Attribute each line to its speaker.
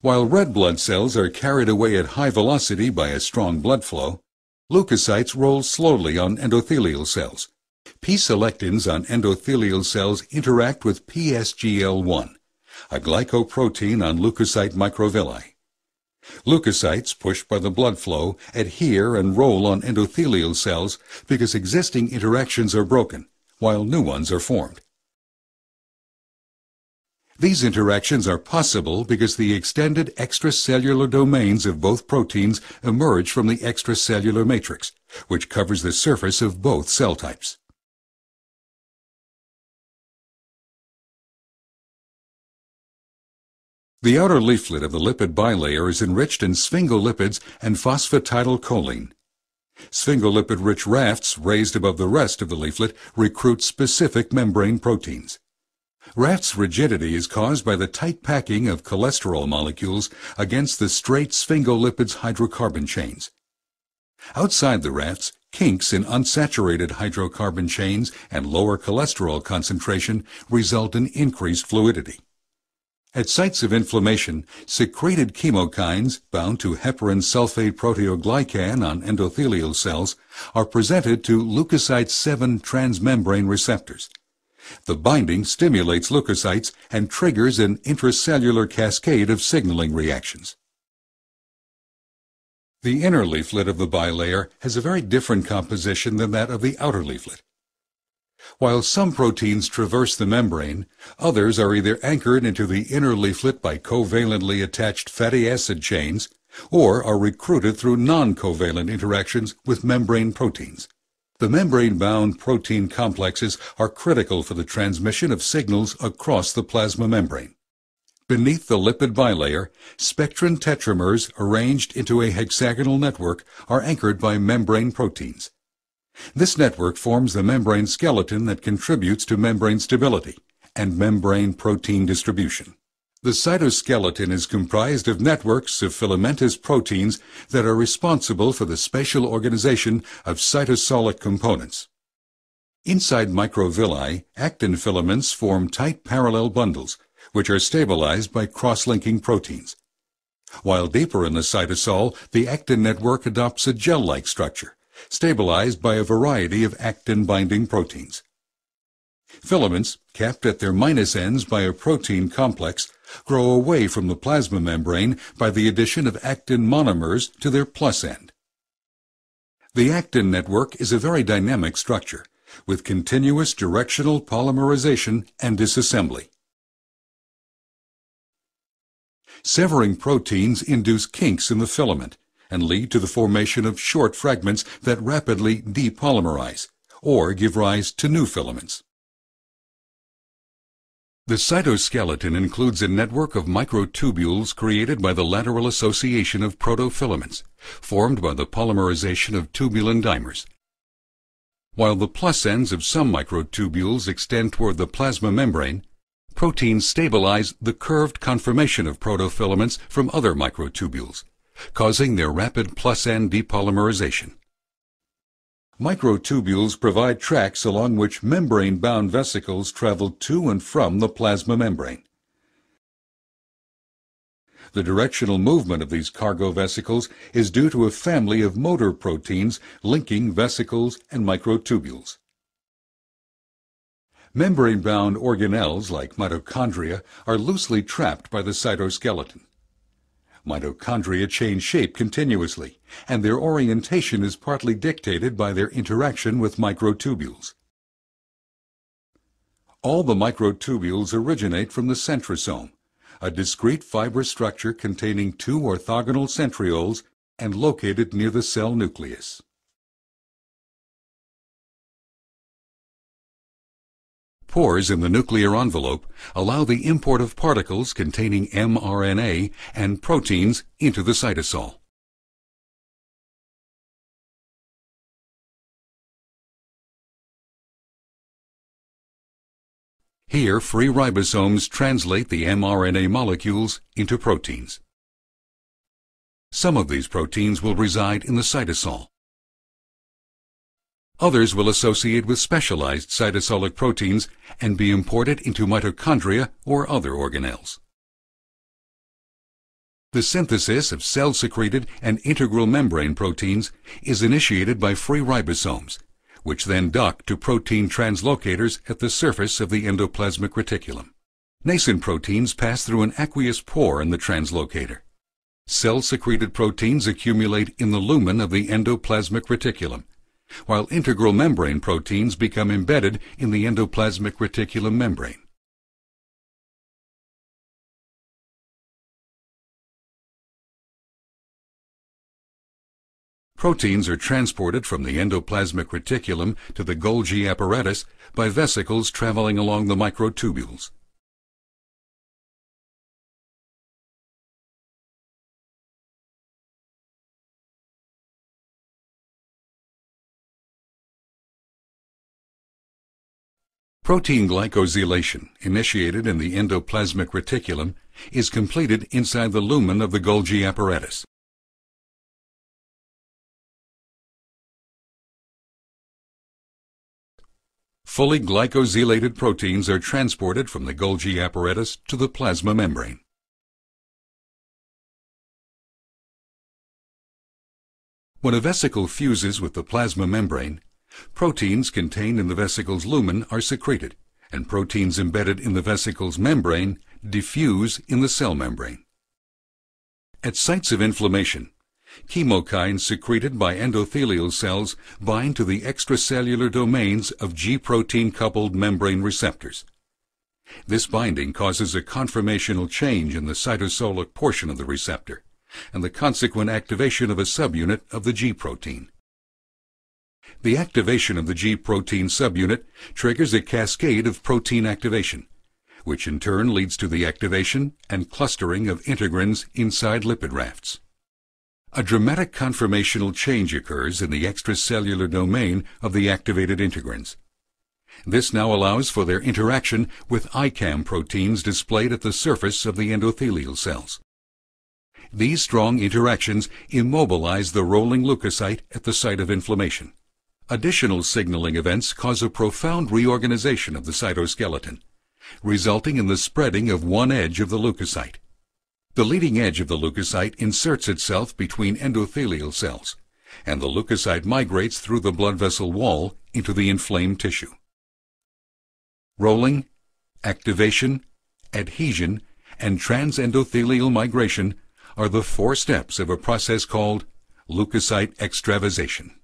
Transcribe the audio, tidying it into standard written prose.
Speaker 1: While red blood cells are carried away at high velocity by a strong blood flow, leukocytes roll slowly on endothelial cells. P-selectins on endothelial cells interact with PSGL1, a glycoprotein on leukocyte microvilli. Leukocytes, pushed by the blood flow, adhere and roll on endothelial cells because existing interactions are broken, while new ones are formed. These interactions are possible because the extended extracellular domains of both proteins emerge from the extracellular matrix, which covers the surface of both cell types. The outer leaflet of the lipid bilayer is enriched in sphingolipids and phosphatidylcholine. Sphingolipid-rich rafts raised above the rest of the leaflet recruit specific membrane proteins. Raft's rigidity is caused by the tight packing of cholesterol molecules against the straight sphingolipids hydrocarbon chains. Outside the rafts, kinks in unsaturated hydrocarbon chains and lower cholesterol concentration result in increased fluidity. At sites of inflammation, secreted chemokines bound to heparin sulfate proteoglycan on endothelial cells are presented to leukocyte 7 transmembrane receptors. The binding stimulates leukocytes and triggers an intracellular cascade of signaling reactions. The inner leaflet of the bilayer has a very different composition than that of the outer leaflet. While some proteins traverse the membrane, others are either anchored into the inner leaflet by covalently attached fatty acid chains or are recruited through non-covalent interactions with membrane proteins. The membrane-bound protein complexes are critical for the transmission of signals across the plasma membrane. Beneath the lipid bilayer, spectrin tetramers arranged into a hexagonal network are anchored by membrane proteins. This network forms the membrane skeleton that contributes to membrane stability and membrane protein distribution. The cytoskeleton is comprised of networks of filamentous proteins that are responsible for the spatial organization of cytosolic components. Inside microvilli, actin filaments form tight parallel bundles, which are stabilized by cross-linking proteins. While deeper in the cytosol, the actin network adopts a gel-like structure, stabilized by a variety of actin-binding proteins. Filaments, capped at their minus ends by a protein complex, grow away from the plasma membrane by the addition of actin monomers to their plus end. The actin network is a very dynamic structure, with continuous directional polymerization and disassembly. Severing proteins induce kinks in the filament and lead to the formation of short fragments that rapidly depolymerize, or give rise to new filaments. The cytoskeleton includes a network of microtubules created by the lateral association of protofilaments, formed by the polymerization of tubulin dimers. While the plus ends of some microtubules extend toward the plasma membrane, proteins stabilize the curved conformation of protofilaments from other microtubules, causing their rapid plus end depolymerization. Microtubules provide tracks along which membrane-bound vesicles travel to and from the plasma membrane. The directional movement of these cargo vesicles is due to a family of motor proteins linking vesicles and microtubules. Membrane-bound organelles like mitochondria are loosely trapped by the cytoskeleton. Mitochondria change shape continuously, and their orientation is partly dictated by their interaction with microtubules. All the microtubules originate from the centrosome, a discrete fibrous structure containing 2 orthogonal centrioles and located near the cell nucleus. Pores in the nuclear envelope allow the import of particles containing mRNA and proteins into the cytosol. Here, free ribosomes translate the mRNA molecules into proteins. Some of these proteins will reside in the cytosol. Others will associate with specialized cytosolic proteins and be imported into mitochondria or other organelles. The synthesis of cell-secreted and integral membrane proteins is initiated by free ribosomes, which then dock to protein translocators at the surface of the endoplasmic reticulum. Nascent proteins pass through an aqueous pore in the translocator. Cell-secreted proteins accumulate in the lumen of the endoplasmic reticulum, while integral membrane proteins become embedded in the endoplasmic reticulum membrane. Proteins are transported from the endoplasmic reticulum to the Golgi apparatus by vesicles traveling along the microtubules. Protein glycosylation, initiated in the endoplasmic reticulum, is completed inside the lumen of the Golgi apparatus. Fully glycosylated proteins are transported from the Golgi apparatus to the plasma membrane. When a vesicle fuses with the plasma membrane, proteins contained in the vesicle's lumen are secreted, and proteins embedded in the vesicle's membrane diffuse in the cell membrane. At sites of inflammation, chemokines secreted by endothelial cells bind to the extracellular domains of G-protein-coupled membrane receptors. This binding causes a conformational change in the cytosolic portion of the receptor, and the consequent activation of a subunit of the G-protein. The activation of the G-protein subunit triggers a cascade of protein activation, which in turn leads to the activation and clustering of integrins inside lipid rafts. A dramatic conformational change occurs in the extracellular domain of the activated integrins. This now allows for their interaction with ICAM proteins displayed at the surface of the endothelial cells. These strong interactions immobilize the rolling leukocyte at the site of inflammation. Additional signaling events cause a profound reorganization of the cytoskeleton, resulting in the spreading of one edge of the leukocyte. The leading edge of the leukocyte inserts itself between endothelial cells, and the leukocyte migrates through the blood vessel wall into the inflamed tissue. Rolling, activation, adhesion, and transendothelial migration are the four steps of a process called leukocyte extravasation.